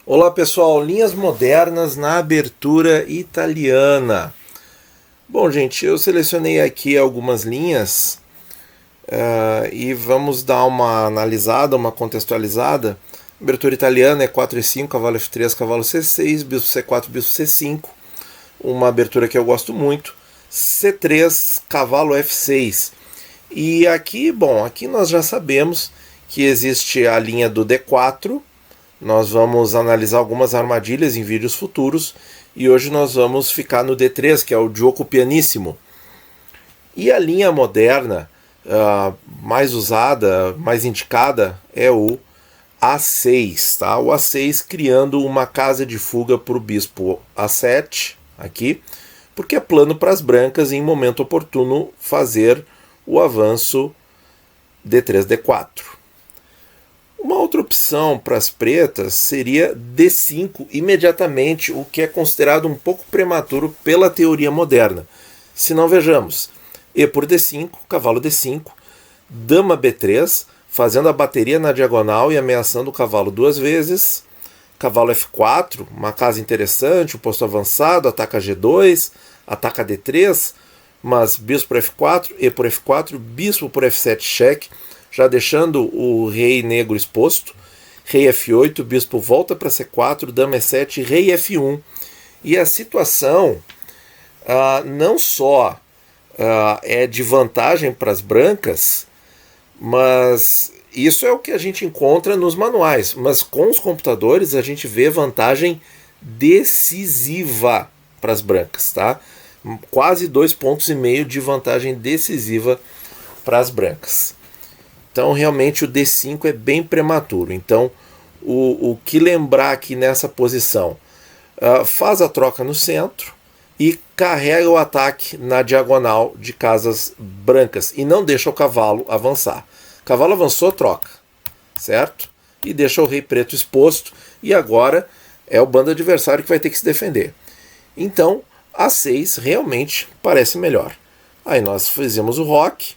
Olá pessoal, linhas modernas na abertura italiana. Bom gente, eu selecionei aqui algumas linhas e vamos dar uma analisada, uma contextualizada. Abertura italiana é 4 e 5, cavalo F3, cavalo C6, bispo C4, bispo C5. Uma abertura que eu gosto muito. C3, cavalo F6. E aqui, aqui nós já sabemos que existe a linha do D4. Nós vamos analisar algumas armadilhas em vídeos futuros e hoje nós vamos ficar no D3, que é o gioco pianissimo. E a linha moderna mais usada, mais indicada, é o A6, tá? O A6 criando uma casa de fuga para o bispo A7, aqui, porque é plano para as brancas e em momento oportuno fazer o avanço D3, D4. Uma outra opção para as pretas seria D5 imediatamente, o que é considerado um pouco prematuro pela teoria moderna. Se não, vejamos, E por D5, cavalo D5, dama B3, fazendo a bateria na diagonal e ameaçando o cavalo duas vezes, cavalo F4, uma casa interessante, o posto avançado, ataca G2, ataca D3, mas bispo por F4, E por F4, bispo por F7 cheque, já deixando o rei negro exposto, rei F8, bispo volta para C4, dama E7, rei F1. E a situação não só é de vantagem para as brancas, mas isso é o que a gente encontra nos manuais, mas com os computadores a gente vê vantagem decisiva para as brancas, tá? Quase 2,5 pontos de vantagem decisiva para as brancas. Então, realmente, o D5 é bem prematuro. Então, o que lembrar aqui nessa posição? Faz a troca no centro e carrega o ataque na diagonal de casas brancas. E não deixa o cavalo avançar. O cavalo avançou, troca. Certo? E deixa o rei preto exposto. E agora é o bando adversário que vai ter que se defender. Então, A6 realmente parece melhor. Aí nós fizemos o roque.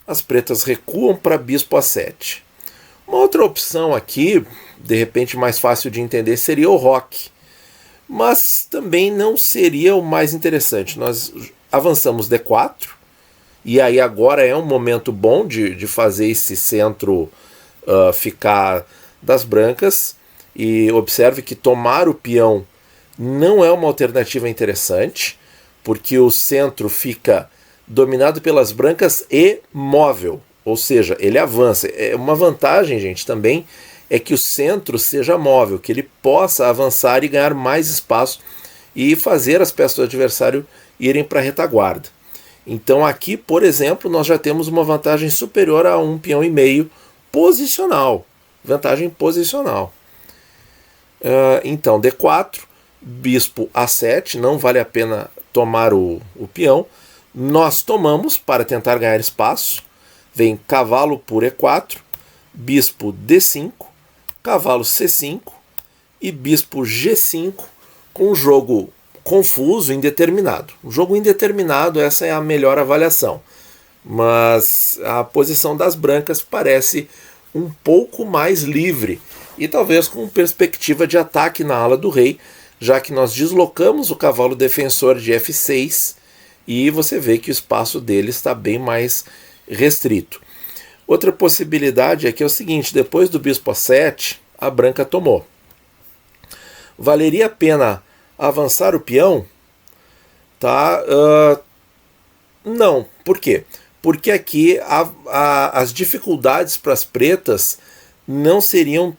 As pretas recuam para bispo A7. Uma outra opção aqui, de repente mais fácil de entender, seria o roque. Mas também não seria o mais interessante. Nós avançamos D4, e aí agora é um momento bom de fazer esse centro ficar das brancas. E observe que tomar o peão não é uma alternativa interessante, porque o centro fica dominado pelas brancas e móvel, ou seja, ele avança. Uma vantagem, gente, também é que o centro seja móvel, que ele possa avançar e ganhar mais espaço e fazer as peças do adversário irem para a retaguarda. Então aqui, por exemplo, nós já temos uma vantagem superior a 1,5 peão posicional. Vantagem posicional. Então, D4, bispo A7, não vale a pena tomar o peão. Nós tomamos para tentar ganhar espaço. Vem cavalo por E4, bispo D5, cavalo C5 e bispo G5 com um jogo confuso, indeterminado. O jogo indeterminado, essa é a melhor avaliação. Mas a posição das brancas parece um pouco mais livre e talvez com perspectiva de ataque na ala do rei, já que nós deslocamos o cavalo defensor de F6 e você vê que o espaço dele está bem mais restrito. Outra possibilidade é que é o seguinte: depois do bispo A7, a branca tomou. Valeria a pena avançar o peão? Tá? Não. Por quê? Porque aqui as dificuldades para as pretas não seriam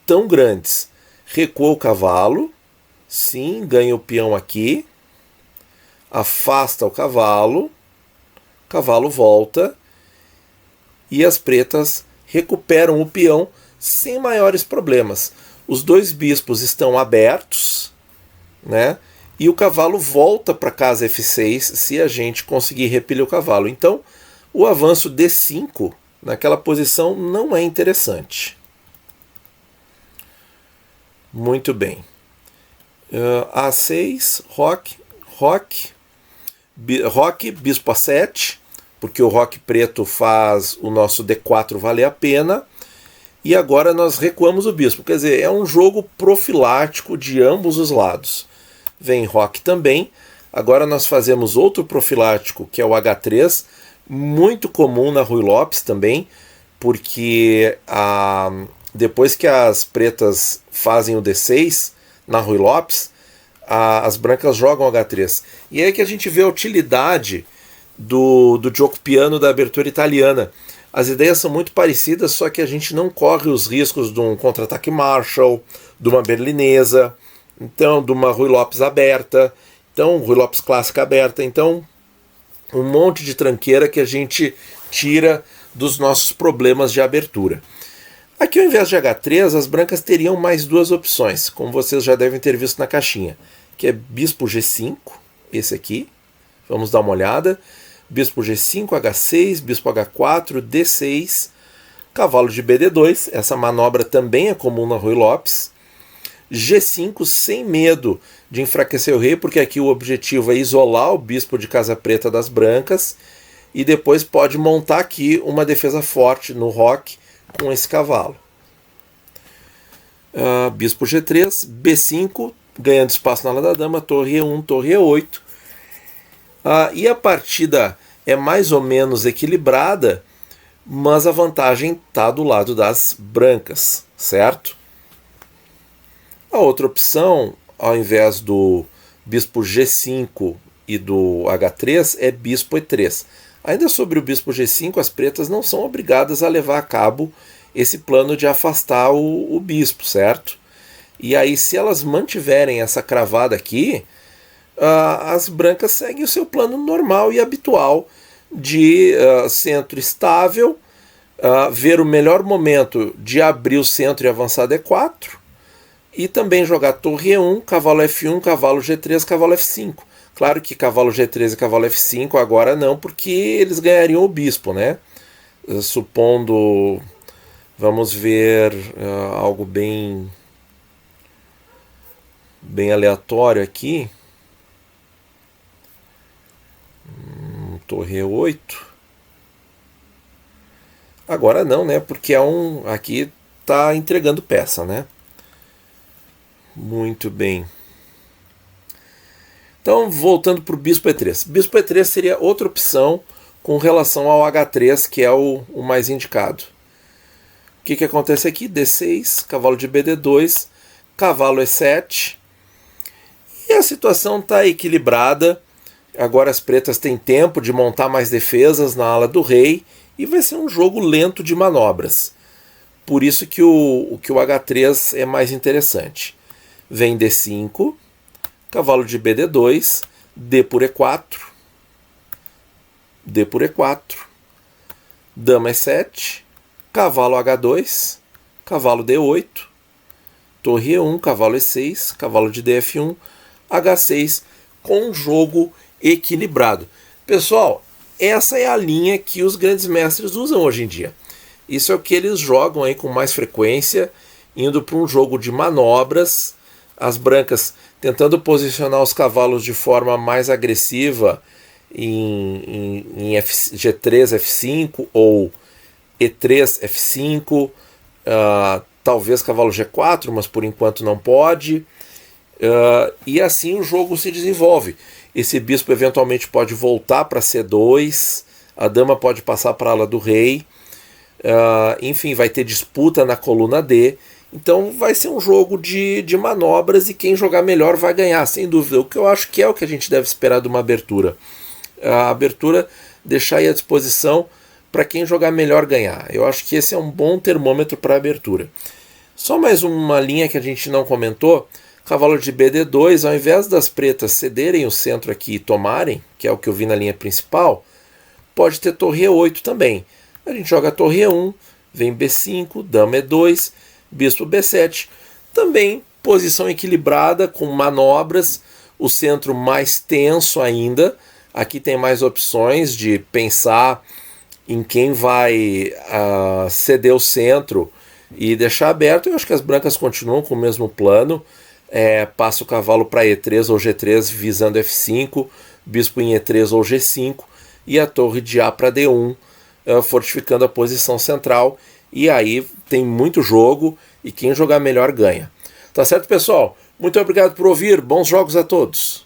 tão grandes. Recua o cavalo, sim, ganha o peão aqui, afasta o cavalo volta e as pretas recuperam o peão sem maiores problemas. Os dois bispos estão abertos, né? E o cavalo volta para casa F6 se a gente conseguir repelir o cavalo. Então, o avanço D5 naquela posição não é interessante. Muito bem. A6, roque, bispo A7, porque o roque preto faz o nosso D4 valer a pena. e agora nós recuamos o bispo. Quer dizer, é um jogo profilático de ambos os lados. Vem roque também. Agora nós fazemos outro profilático, que é o H3, muito comum na Ruy Lopes também, porque depois que as pretas fazem o D6 na Ruy Lopes, as brancas jogam H3. E é aí que a gente vê a utilidade do gioco piano da abertura italiana. As ideias são muito parecidas, só que a gente não corre os riscos de um contra-ataque Marshall, de uma berlinesa, então de uma Ruy Lopes aberta, então Ruy Lopes clássica aberta, então um monte de tranqueira que a gente tira dos nossos problemas de abertura. Aqui, ao invés de H3, as brancas teriam mais duas opções, como vocês já devem ter visto na caixinha, que é bispo G5, esse aqui, vamos dar uma olhada, bispo G5, H6, bispo H4, D6, cavalo de BD2, essa manobra também é comum na Ruy Lopes, G5 sem medo de enfraquecer o rei, porque aqui o objetivo é isolar o bispo de casa preta das brancas, e depois pode montar aqui uma defesa forte no roque com esse cavalo. Bispo G3, B5, ganhando espaço na ala da dama, torre E1, torre E8. E a partida é mais ou menos equilibrada, mas a vantagem está do lado das brancas, certo? A outra opção, ao invés do bispo G5 e do H3, é bispo E3. Ainda sobre o bispo G5, as pretas não são obrigadas a levar a cabo esse plano de afastar o bispo, certo? E aí, se elas mantiverem essa cravada aqui, as brancas seguem o seu plano normal e habitual de centro estável, ver o melhor momento de abrir o centro e avançar D4, e também jogar torre E1, cavalo F1, cavalo G3, cavalo F5. Claro que cavalo G3 e cavalo F5 agora não, porque eles ganhariam o bispo, né? Supondo, vamos ver algo bem aleatório aqui. Torre E8. Agora não, né? Porque aqui está entregando peça, né? Muito bem. Então, voltando para o bispo E3. Bispo E3 seria outra opção com relação ao H3, que é o mais indicado. O que acontece aqui? D6, cavalo de BD2, cavalo E7. E a situação está equilibrada. Agora as pretas têm tempo de montar mais defesas na ala do rei e vai ser um jogo lento de manobras. Por isso que o H3 é mais interessante. Vem D5, cavalo de BD2, D por E4, D por E4, dama E7, cavalo H2, cavalo D8, torre E1, cavalo E6, cavalo de DF1, H6, com um jogo equilibrado. Pessoal, essa é a linha que os grandes mestres usam hoje em dia. Isso é o que eles jogam aí com mais frequência, indo para um jogo de manobras, as brancas tentando posicionar os cavalos de forma mais agressiva em G3, F5 ou E3, F5, talvez cavalo G4, mas por enquanto não pode, e assim o jogo se desenvolve. Esse bispo eventualmente pode voltar para C2, a dama pode passar para a ala do rei, enfim, vai ter disputa na coluna D. Então vai ser um jogo de manobras e quem jogar melhor vai ganhar, sem dúvida. O que eu acho que é o que a gente deve esperar de uma abertura. A abertura deixar aí à disposição para quem jogar melhor ganhar. Eu acho que esse é um bom termômetro para a abertura. Só mais uma linha que a gente não comentou. Cavalo de BD2, ao invés das pretas cederem o centro aqui e tomarem, que é o que eu vi na linha principal, pode ter torre E8 também. A gente joga torre E1, vem B5, dama E2, bispo B7, também posição equilibrada com manobras, o centro mais tenso ainda. Aqui tem mais opções de pensar em quem vai ceder o centro e deixar aberto. Eu acho que as brancas continuam com o mesmo plano, passa o cavalo para E3 ou G3 visando F5, bispo em E3 ou G5 e a torre de A para D1, fortificando a posição central e aí tem muito jogo e quem jogar melhor ganha. Tá certo, pessoal? Muito obrigado por ouvir, bons jogos a todos!